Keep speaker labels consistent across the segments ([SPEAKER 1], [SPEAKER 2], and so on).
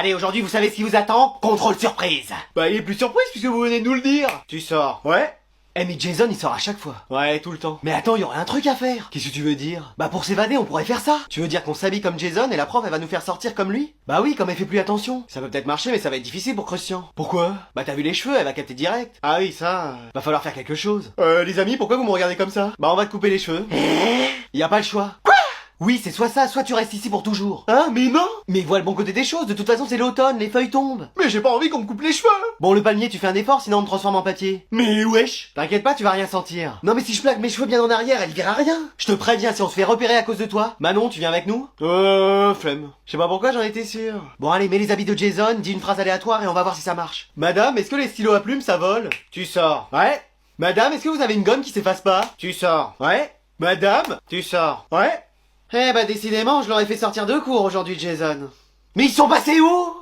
[SPEAKER 1] allez, aujourd'hui vous savez ce qui vous attend? Contrôle surprise.
[SPEAKER 2] Bah il est plus surprise puisque vous venez de nous le dire.
[SPEAKER 1] Tu sors.
[SPEAKER 2] Ouais.
[SPEAKER 1] Eh mais Jason il sort à chaque fois.
[SPEAKER 2] Ouais, tout le temps.
[SPEAKER 1] Mais attends, il y aurait un truc à faire.
[SPEAKER 2] Qu'est-ce que tu veux dire?
[SPEAKER 1] Bah pour s'évader on pourrait faire ça. Tu veux dire qu'on s'habille comme Jason et la prof elle va nous faire sortir comme lui? Bah oui, comme elle fait plus attention. Ça peut peut-être marcher mais ça va être difficile pour Christian.
[SPEAKER 2] Pourquoi?
[SPEAKER 1] Bah t'as vu les cheveux, elle va capter direct.
[SPEAKER 2] Ah oui, ça...
[SPEAKER 1] Va falloir faire quelque chose.
[SPEAKER 2] Les amis, pourquoi vous me regardez comme ça?
[SPEAKER 1] Bah on va te couper les cheveux. Y a pas le choix. Oui, c'est soit ça, soit tu restes ici pour toujours.
[SPEAKER 2] Hein? Mais non!
[SPEAKER 1] Mais vois le bon côté des choses, de toute façon c'est l'automne, les feuilles tombent.
[SPEAKER 2] Mais j'ai pas envie qu'on me coupe les cheveux!
[SPEAKER 1] Bon, le palmier, tu fais un effort, sinon on te transforme en papier.
[SPEAKER 2] Mais wesh!
[SPEAKER 1] T'inquiète pas, tu vas rien sentir. Non mais si je plaque mes cheveux bien en arrière, elle verra rien. Je te préviens, si on se fait repérer à cause de toi. Manon, tu viens avec nous?
[SPEAKER 2] Flemme.
[SPEAKER 1] Je sais pas pourquoi, j'en étais sûr. Bon allez, mets les habits de Jason, dis une phrase aléatoire et on va voir si ça marche.
[SPEAKER 2] Madame, est-ce que les stylos à plumes ça vole?
[SPEAKER 1] Tu sors.
[SPEAKER 2] Ouais.
[SPEAKER 1] Madame, est-ce que vous avez une gomme qui s'efface pas?
[SPEAKER 2] Tu sors.
[SPEAKER 1] Ouais.
[SPEAKER 2] Madame?
[SPEAKER 1] Tu sors.
[SPEAKER 2] Ouais.
[SPEAKER 1] Eh bah décidément, je leur ai fait sortir 2 cours aujourd'hui, Jason. Mais ils sont passés où?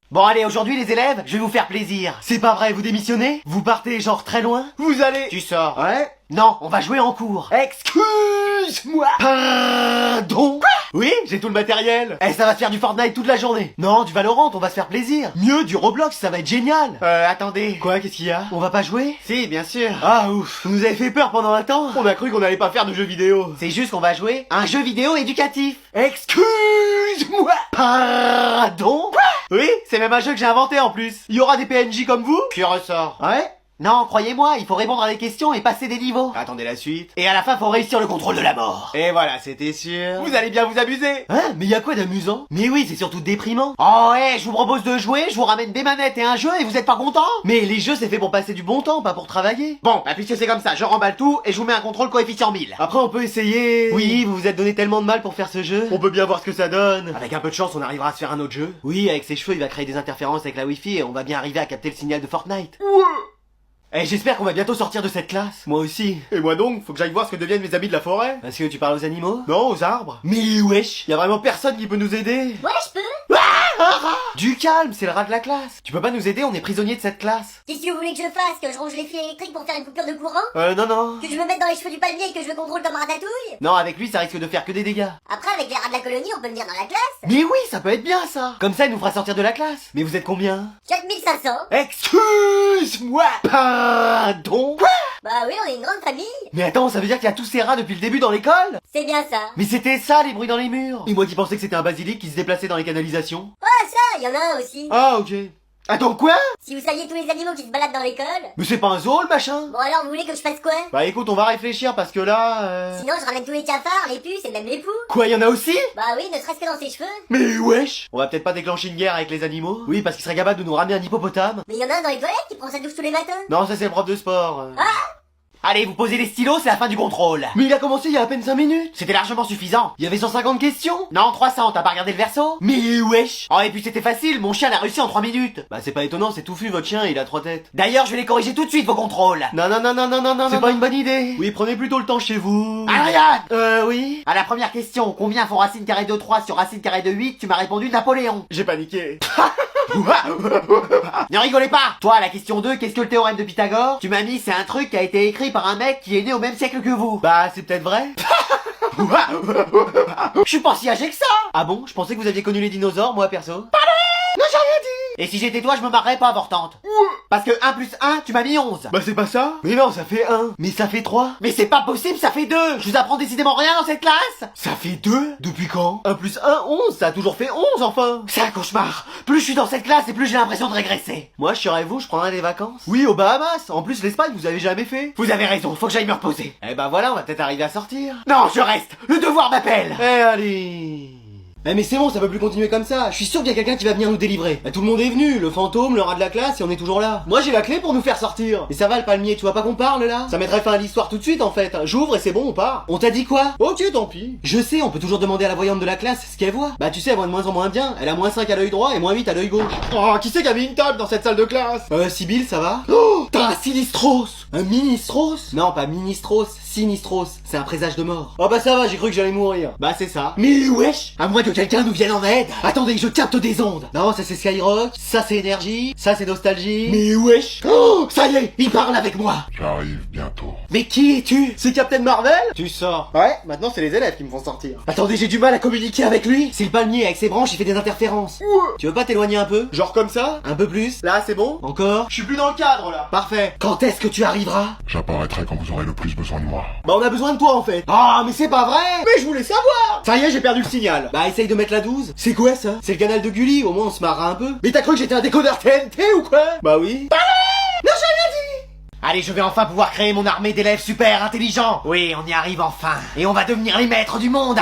[SPEAKER 1] Bon allez, aujourd'hui les élèves, je vais vous faire plaisir. C'est pas vrai, vous démissionnez? Vous partez genre très loin?
[SPEAKER 2] Vous allez...
[SPEAKER 1] Tu sors.
[SPEAKER 2] Ouais.
[SPEAKER 1] Non, on va jouer en cours.
[SPEAKER 2] Excuse-moi.
[SPEAKER 1] Pardon?
[SPEAKER 2] Oui, j'ai tout le matériel.
[SPEAKER 1] Eh, ça va se faire du Fortnite toute la journée. Non, du Valorant, on va se faire plaisir. Mieux, du Roblox, ça va être génial.
[SPEAKER 2] Attendez. Quoi, qu'est-ce qu'il y a?
[SPEAKER 1] On va pas jouer?
[SPEAKER 2] Si, bien sûr.
[SPEAKER 1] Ah ouf, vous nous avez fait peur pendant un temps.
[SPEAKER 2] On a cru qu'on allait pas faire de jeux vidéo.
[SPEAKER 1] C'est juste qu'on va jouer un jeu vidéo éducatif.
[SPEAKER 2] Excuse-moi.
[SPEAKER 1] Pardon?
[SPEAKER 2] Oui, c'est même un jeu que j'ai inventé en plus. Il y aura des PNJ comme vous?
[SPEAKER 1] Tu ressors. Ouais? Non, croyez-moi, il faut répondre à des questions et passer des niveaux.
[SPEAKER 2] Attendez la suite.
[SPEAKER 1] Et à la fin, faut réussir le contrôle de la mort.
[SPEAKER 2] Et voilà, c'était sûr. Vous allez bien vous amuser.
[SPEAKER 1] Hein? Mais y a quoi d'amusant? Mais oui, c'est surtout déprimant. Oh ouais, je vous propose de jouer, je vous ramène des manettes et un jeu et vous êtes pas content? Mais les jeux c'est fait pour passer du bon temps, pas pour travailler.
[SPEAKER 2] Bon, bah puisque c'est comme ça, je remballe tout et je vous mets un contrôle coefficient 1000.
[SPEAKER 1] Après on peut essayer... Oui, vous vous êtes donné tellement de mal pour faire ce jeu.
[SPEAKER 2] On peut bien voir ce que ça donne.
[SPEAKER 1] Avec un peu de chance, on arrivera à se faire un autre jeu. Oui, avec ses cheveux, il va créer des interférences avec la Wi-Fi et on va bien arriver à capter le signal de Fortnite.
[SPEAKER 2] Ouais.
[SPEAKER 1] Eh, j'espère qu'on va bientôt sortir de cette classe. Moi aussi.
[SPEAKER 2] Et moi donc, faut que j'aille voir ce que deviennent mes amis de la forêt.
[SPEAKER 1] Parce que tu parles aux animaux?
[SPEAKER 2] Non, aux arbres.
[SPEAKER 1] Mais wesh,
[SPEAKER 2] Y a vraiment personne qui peut nous aider.
[SPEAKER 3] Ouais, je peux.
[SPEAKER 1] Du calme, c'est le rat de la classe. Tu peux pas nous aider, on est prisonniers de cette classe.
[SPEAKER 3] Qu'est-ce que vous voulez que je fasse? Que je range les fils électriques pour faire une coupure de courant?
[SPEAKER 1] Non.
[SPEAKER 3] Que je me mette dans les cheveux du palmier et que je le contrôle comme Ratatouille?
[SPEAKER 1] Non, avec lui, ça risque de faire que des dégâts.
[SPEAKER 3] Après, avec les rats de la colonie, on peut venir dans la classe?
[SPEAKER 1] Mais oui, ça peut être bien, ça. Comme ça, il nous fera sortir de la classe. Mais vous êtes combien?
[SPEAKER 3] 4500.
[SPEAKER 1] Excuse-moi. Pardon?
[SPEAKER 3] Bah oui, on est une grande famille.
[SPEAKER 1] Mais attends, ça veut dire qu'il y a tous ces rats depuis le début dans l'école?
[SPEAKER 3] C'est bien ça.
[SPEAKER 1] Mais c'était ça, les bruits dans les murs. Et moi qui pensais que c'était un basilic qui se déplaçait dans les canalisations.
[SPEAKER 3] Ah ça, y en a un aussi.
[SPEAKER 1] Ah, ok. Attends, quoi?
[SPEAKER 3] Si vous saviez tous les animaux qui se baladent dans l'école.
[SPEAKER 1] Mais c'est pas un zoo, le machin?
[SPEAKER 3] Bon alors, vous voulez que je fasse quoi?
[SPEAKER 1] Bah écoute, on va réfléchir parce que là...
[SPEAKER 3] Sinon, je ramène tous les cafards, les puces et même les poux.
[SPEAKER 1] Quoi, y en a aussi?
[SPEAKER 3] Bah oui, ne serait-ce que dans ses cheveux.
[SPEAKER 1] Mais wesh! On va peut-être pas déclencher une guerre avec les animaux? Oui, parce qu'il serait capable de nous ramener un hippopotame.
[SPEAKER 3] Mais y en a un dans les toilettes qui prend sa douche tous les matins.
[SPEAKER 1] Non, ça c'est le prof de sport. Allez, vous posez les stylos, c'est la fin du contrôle. Mais il a commencé il y a à peine 5 minutes. C'était largement suffisant. Il y avait 150 questions. Non, 300, t'as pas regardé le verso? Mais wesh. Oh, et puis c'était facile, mon chien l'a réussi en 3 minutes. Bah c'est pas étonnant, c'est touffu votre chien, il a 3 têtes. D'ailleurs, je vais les corriger tout de suite, vos contrôles. Non, c'est pas une bonne idée. Oui, prenez plutôt le temps chez vous. Ariane! Oui? À la première question, combien font racine carrée de 3 sur racine carrée de 8? Tu m'as répondu Napoléon.
[SPEAKER 2] J'ai paniqué.
[SPEAKER 1] Ne rigolez pas. Toi, à la question 2, qu'est-ce que le théorème de Pythagore? Tu m'as mis, c'est un truc qui a été écrit par un mec qui est né au même siècle que vous. Bah, c'est peut-être vrai. Je suis pas si âgé que ça. Ah bon? Je pensais que vous aviez connu les dinosaures, moi, perso. Non, j'ai rien dit. Et si j'étais toi, je me marrerais pas, avortante. Parce que 1 plus 1, tu m'as mis 11.
[SPEAKER 2] Bah c'est pas ça.
[SPEAKER 1] Mais non, ça fait 1. Mais ça fait 3. Mais c'est pas possible, ça fait 2. Je vous apprends décidément rien dans cette classe. Ça fait 2? Depuis quand? 1 plus 1, 11. Ça a toujours fait 11, enfin. C'est un cauchemar. Plus je suis dans cette classe et plus j'ai l'impression de régresser. Moi, je serais vous, je prendrais des vacances. Oui, aux Bahamas. En plus, l'Espagne, vous avez jamais fait. Vous avez raison, faut que j'aille me reposer. Eh ben voilà, on va peut-être arriver à sortir. Non, je reste. Le devoir m'appelle. Eh, allez. Eh mais c'est bon, ça peut plus continuer comme ça. Je suis sûr qu'il y a quelqu'un qui va venir nous délivrer. Tout le monde est venu, le fantôme, le rat de la classe, et on est toujours là. Moi j'ai la clé pour nous faire sortir. Et ça va le palmier, tu vois pas qu'on parle là? Ça mettrait fin à l'histoire tout de suite en fait. J'ouvre et c'est bon, on part. On t'a dit quoi? Ok, tant pis. Je sais, on peut toujours demander à la voyante de la classe ce qu'elle voit. Bah tu sais, elle voit de moins en moins bien. Elle a -5 à l'œil droit et -8 à l'œil gauche.
[SPEAKER 2] Oh, qui c'est qui a mis une table dans cette salle de classe?
[SPEAKER 1] Sibyl, ça va? Oh, t'as un sinistros! Un ministros? Non, pas ministros, Sinistros, c'est un présage de mort.
[SPEAKER 2] Oh bah ça va, j'ai cru que j'allais mourir. Bah c'est ça.
[SPEAKER 1] Mais wesh, à moins que quelqu'un nous vienne en aide. Attendez, je capte des ondes.
[SPEAKER 2] Non, ça c'est Skyrock, ça c'est Énergie, ça c'est Nostalgie.
[SPEAKER 1] Mais wesh. Oh, ça y est, il parle avec moi.
[SPEAKER 4] J'arrive bientôt.
[SPEAKER 1] Mais qui es-tu?
[SPEAKER 2] C'est Captain Marvel?
[SPEAKER 1] Tu sors.
[SPEAKER 2] Ouais, maintenant c'est les élèves qui me font sortir.
[SPEAKER 1] Attendez, j'ai du mal à communiquer avec lui. C'est le palmier, avec ses branches, il fait des interférences.
[SPEAKER 2] Tu veux pas t'éloigner un peu? Genre comme ça?
[SPEAKER 1] Un peu plus.
[SPEAKER 2] Là c'est bon?
[SPEAKER 1] Encore.
[SPEAKER 2] Je suis plus dans le cadre là. Parfait.
[SPEAKER 1] Quand est-ce que tu arriveras?
[SPEAKER 4] J'apparaîtrai quand vous aurez le plus besoin de moi.
[SPEAKER 2] Bah on a besoin de toi en fait.
[SPEAKER 1] Ah, mais c'est pas vrai.
[SPEAKER 2] Mais je voulais savoir. Ça y est, j'ai perdu le signal.
[SPEAKER 1] Bah, essaye de mettre la 12.
[SPEAKER 2] C'est quoi ça?
[SPEAKER 1] C'est le canal de Gulli, au moins on se marrera un peu.
[SPEAKER 2] Mais t'as cru que j'étais un décodeur TNT ou quoi? Bah oui.
[SPEAKER 1] Allez, je vais enfin pouvoir créer mon armée d'élèves super intelligents. Oui, on y arrive enfin. Et on va devenir les maîtres du monde.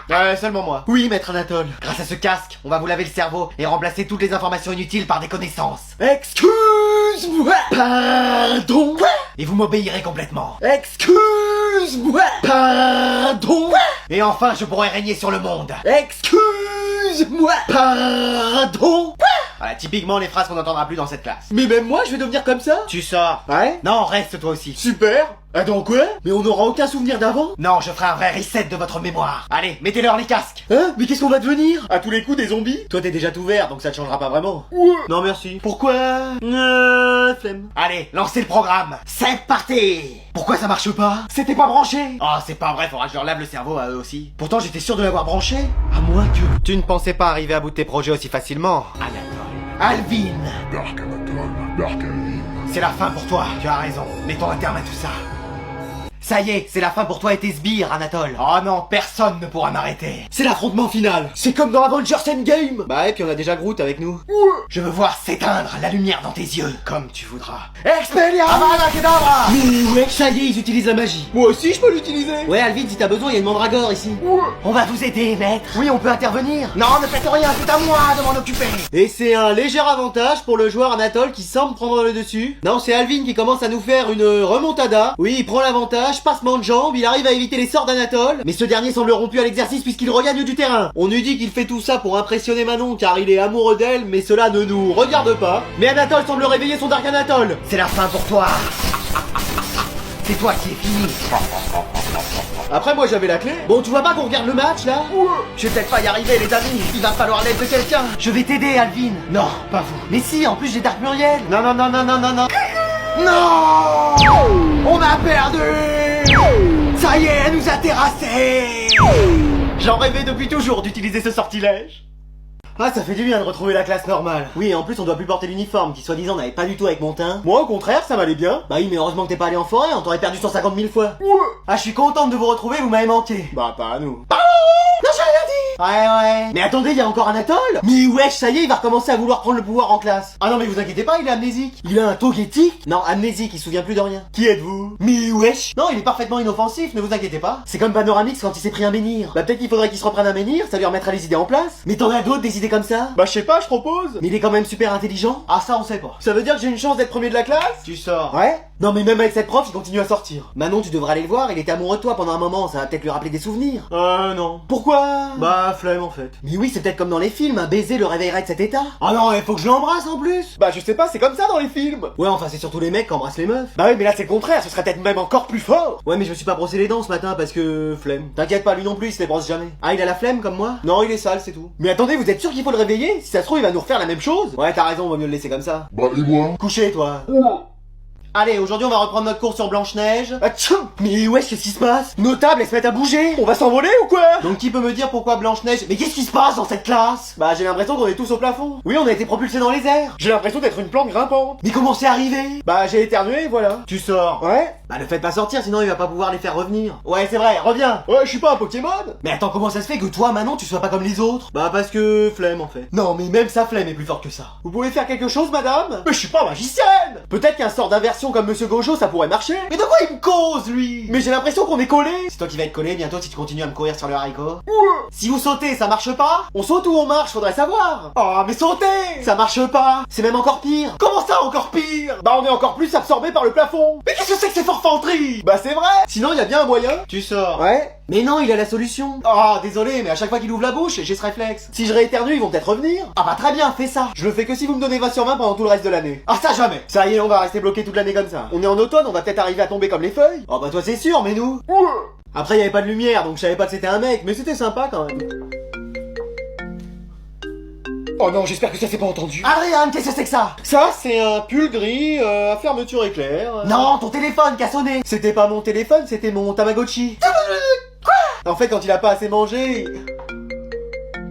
[SPEAKER 2] Ouais, seulement moi. Oui, maître Anatole.
[SPEAKER 1] Grâce à ce casque, on va vous laver le cerveau et remplacer toutes les informations inutiles par des connaissances.
[SPEAKER 2] Excuse-moi. Pardon.
[SPEAKER 1] Et vous m'obéirez complètement.
[SPEAKER 2] Excuse-moi. Pardon.
[SPEAKER 1] Et enfin, je pourrai régner sur le monde.
[SPEAKER 2] Excuse-moi. Pardon.
[SPEAKER 1] Voilà, typiquement les phrases qu'on n'entendra plus dans cette classe.
[SPEAKER 2] Mais même moi, je vais devenir comme ça?
[SPEAKER 1] Tu sors.
[SPEAKER 2] Ouais.
[SPEAKER 1] Non, reste toi aussi.
[SPEAKER 2] Super. Attends quoi? Mais on n'aura aucun souvenir d'avant?
[SPEAKER 1] Non, je ferai un vrai reset de votre mémoire. Allez, mettez-leur les casques.
[SPEAKER 2] Hein? Mais qu'est-ce qu'on va devenir? À tous les coups des zombies? Toi t'es déjà tout vert, donc ça te changera pas vraiment. Ouais. Non merci. Pourquoi? Flemme.
[SPEAKER 1] Allez, lancez le programme. C'est parti. Pourquoi ça marche pas? C'était pas branché. Oh, c'est pas vrai, faudra que je leur lave le cerveau à eux aussi. Pourtant, j'étais sûr de l'avoir branché. À moins que...
[SPEAKER 2] Tu ne pensais pas arriver à bout de tes projets aussi facilement.
[SPEAKER 1] Anatole. Alvin.
[SPEAKER 4] Dark Anatole, Dark Alvin.
[SPEAKER 1] C'est la fin pour toi. Tu as raison. Mettons un terme à tout ça. Ça y est, c'est la fin pour toi et tes sbires, Anatole. Oh non, personne ne pourra m'arrêter.
[SPEAKER 2] C'est l'affrontement final. C'est comme dans Avengers Endgame. Bah et puis on a déjà Groot avec nous.
[SPEAKER 1] Je veux voir s'éteindre la lumière dans tes yeux, comme tu voudras.
[SPEAKER 2] Expelliarmus.
[SPEAKER 1] Avada Kedavra.
[SPEAKER 2] Mais ouais, ça y est, ils utilisent la magie. Moi aussi je peux l'utiliser. Ouais Alvin, si t'as besoin, il y a une mandragore ici.
[SPEAKER 1] On va vous aider, maître.
[SPEAKER 2] Oui, on peut intervenir.
[SPEAKER 1] Non, ne faites rien, c'est à moi de m'en occuper.
[SPEAKER 2] Et c'est un léger avantage pour le joueur Anatole qui semble prendre le dessus. Non, c'est Alvin qui commence à nous faire une remontada. Oui, il prend l'avantage, passement de jambes, il arrive à éviter les sorts d'Anatole. Mais ce dernier semble rompu à l'exercice puisqu'il regagne du terrain. On nous dit qu'il fait tout ça pour impressionner Manon car il est amoureux d'elle, mais cela ne nous regarde pas. Mais Anatole semble réveiller son Dark Anatole.
[SPEAKER 1] C'est la fin pour toi. C'est toi qui es fini.
[SPEAKER 2] Après moi j'avais la clé. Bon, tu vois pas qu'on regarde le match là?
[SPEAKER 1] Je vais peut-être pas y arriver, les amis. Il va falloir l'aide de quelqu'un. Je vais t'aider, Alvin. Non, pas vous. Mais si, en plus j'ai Dark Muriel.
[SPEAKER 2] Non, non, non, non, non, non, non.
[SPEAKER 1] Non! On a perdu! Ça y est, elle nous a terrassés!
[SPEAKER 2] J'en rêvais depuis toujours d'utiliser ce sortilège. Ah, ça fait du bien de retrouver la classe normale. Oui, et en plus on doit plus porter l'uniforme qui soi-disant n'allait pas du tout avec mon teint. Moi au contraire, ça m'allait bien. Bah oui, mais heureusement que t'es pas allé en forêt, on t'aurait perdu 150 000 fois. Ah, je suis contente de vous retrouver, vous m'avez manqué. Bah pas à nous.
[SPEAKER 1] Non, j'ai rien dit!
[SPEAKER 2] Ouais. Mais attendez, il y a encore Anatole. Mais wesh, ça y est, il va recommencer à vouloir prendre le pouvoir en classe. Ah non, mais vous inquiétez pas, il est amnésique. Il a un togetic? Non, amnésique, il se souvient plus de rien. Qui êtes-vous? Mais wesh. Non, il est parfaitement inoffensif, ne vous inquiétez pas. C'est comme Panoramix quand il s'est pris un menhir. Bah peut-être qu'il faudrait qu'il se reprenne un menhir, ça lui remettra les idées en place. Mais t'en as d'autres des idées comme ça? Bah je sais pas, je propose. Mais il est quand même super intelligent. Ah ça on sait pas. Ça veut dire que j'ai une chance d'être premier de la classe? Tu sors. Ouais? Non mais même avec cette prof, il continue à sortir. Manon, tu devrais aller le voir, il était amoureux de toi pendant un moment, ça va peut-être lui rappeler des souvenirs. Non. Pourquoi? Bah flemme en fait. Mais oui, c'est peut-être comme dans les films, un baiser le réveillerait de cet état. Ah non, il faut que je l'embrasse en plus. Bah je sais pas, c'est comme ça dans les films. Ouais, enfin c'est surtout les mecs qui embrassent les meufs. Bah oui, mais là c'est le contraire, ce serait peut-être même encore plus fort. Ouais, mais je me suis pas brossé les dents ce matin parce que flemme. T'inquiète pas, lui non plus, il se les brosse jamais. Ah, il a la flemme comme moi? Non, il est sale, c'est tout. Mais attendez, vous êtes sûr qu'il faut le réveiller? Si ça se trouve, il va nous refaire la même chose. Ouais, t'as raison, vaut mieux le laisser comme ça.
[SPEAKER 4] Bah et moi?
[SPEAKER 2] Couché, toi. Allez, aujourd'hui on va reprendre notre cours sur Blanche-Neige. Atchou! Mais wesh, qu'est-ce qui se passe? Nos tables, elles se mettent à bouger. On va s'envoler ou quoi? Donc qui peut me dire pourquoi Blanche-Neige? Mais qu'est-ce qui se passe dans cette classe? Bah j'ai l'impression qu'on est tous au plafond. Oui, on a été propulsés dans les airs. J'ai l'impression d'être une plante grimpante. Mais comment c'est arrivé? Bah j'ai éternué, voilà. Tu sors. Ouais? Bah le faites pas sortir, sinon il va pas pouvoir les faire revenir. Ouais, c'est vrai, reviens. Ouais, je suis pas un Pokémon. Mais attends, comment ça se fait que toi, Manon, tu sois pas comme les autres? Bah parce que flemme en fait. Non, mais même sa flemme est plus forte que ça. Vous pouvez faire quelque chose, madame? Mais je suis pas magicienne. Peut-être qu'un sort d'inversion comme Monsieur Gojo, ça pourrait marcher. Mais de quoi il me cause, lui? Mais j'ai l'impression qu'on est collé. C'est toi qui vas être collé bientôt si tu continues à me courir sur le haricot. Si vous sautez, ça marche pas? On saute ou on marche? Faudrait savoir. Oh, mais sauter! Ça marche pas. C'est même encore pire. Comment ça, encore pire? Bah on est encore plus absorbé par le plafond. Mais qu'est-ce que c'est que ces forces L'enfanterie. Bah c'est vrai. Sinon il y a bien un moyen.
[SPEAKER 1] Tu sors.
[SPEAKER 2] Ouais. Mais non, il a la solution. Ah, désolé, mais à chaque fois qu'il ouvre la bouche, j'ai ce réflexe. Si je rééternue, ils vont peut-être revenir. Ah bah très bien, fais ça. Je le fais que si vous me donnez 20 sur 20 pendant tout le reste de l'année. Ah ça jamais. Ça y est, on va rester bloqué toute l'année comme ça. On est en automne, on va peut-être arriver à tomber comme les feuilles. Oh bah toi c'est sûr, mais nous. Après il y avait pas de lumière, donc je savais pas que c'était un mec, mais c'était sympa quand même. Oh non, j'espère que ça s'est pas entendu.
[SPEAKER 1] Adrien, qu'est-ce que c'est que ça?
[SPEAKER 2] Ça, c'est un pull gris à fermeture éclair.
[SPEAKER 1] Non, ton téléphone qui a sonné.
[SPEAKER 2] C'était pas mon téléphone, c'était mon Tamagotchi. Quoi? En fait, quand il a pas assez mangé...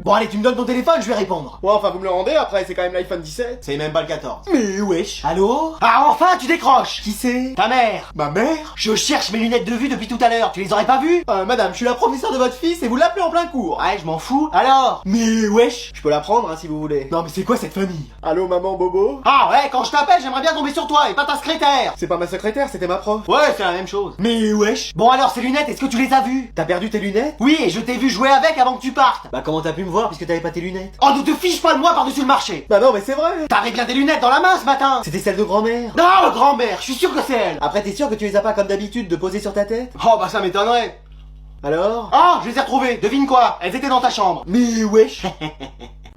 [SPEAKER 1] Bon allez, tu me donnes ton téléphone, je vais répondre.
[SPEAKER 2] Ouais, enfin, vous me le rendez, après, c'est quand même l'iPhone 17.
[SPEAKER 1] C'est même pas le 14.
[SPEAKER 2] Mais wesh.
[SPEAKER 1] Allô? Ah enfin, tu décroches.
[SPEAKER 2] Qui c'est?
[SPEAKER 1] Ta mère.
[SPEAKER 2] Ma mère?
[SPEAKER 1] Je cherche mes lunettes de vue depuis tout à l'heure, tu les aurais pas vues?
[SPEAKER 2] Madame, je suis la professeure de votre fils et vous l'appelez en plein cours.
[SPEAKER 1] Ouais, je m'en fous. Alors?
[SPEAKER 2] Mais wesh. Je peux la prendre, hein, si vous voulez.
[SPEAKER 1] Non mais c'est quoi cette famille?
[SPEAKER 2] Allô, maman Bobo?
[SPEAKER 1] Ah ouais, quand je t'appelle, j'aimerais bien tomber sur toi et pas ta secrétaire.
[SPEAKER 2] C'est pas ma secrétaire, c'était ma prof.
[SPEAKER 1] Ouais, c'est la même chose.
[SPEAKER 2] Mais wesh.
[SPEAKER 1] Bon alors, ces lunettes, est-ce que tu les as vues?
[SPEAKER 2] T'as perdu tes lunettes?
[SPEAKER 1] Oui, et je t'ai vu jouer avec avant que tu partes.
[SPEAKER 2] Bah comment t'as pu me voir puisque t'avais pas tes lunettes?
[SPEAKER 1] Oh, ne te fiche pas de moi par-dessus le marché.
[SPEAKER 2] Bah non, mais c'est vrai.
[SPEAKER 1] T'avais bien des lunettes dans la main ce matin.
[SPEAKER 2] C'était celle de grand-mère.
[SPEAKER 1] Non, grand-mère, je suis sûr que c'est elle.
[SPEAKER 2] Après, t'es sûr que tu les as pas comme d'habitude de poser sur ta tête?
[SPEAKER 1] Oh bah ça m'étonnerait.
[SPEAKER 2] Alors?
[SPEAKER 1] Ah, je les ai retrouvées, devine quoi? Elles étaient dans ta chambre.
[SPEAKER 2] Mais wesh.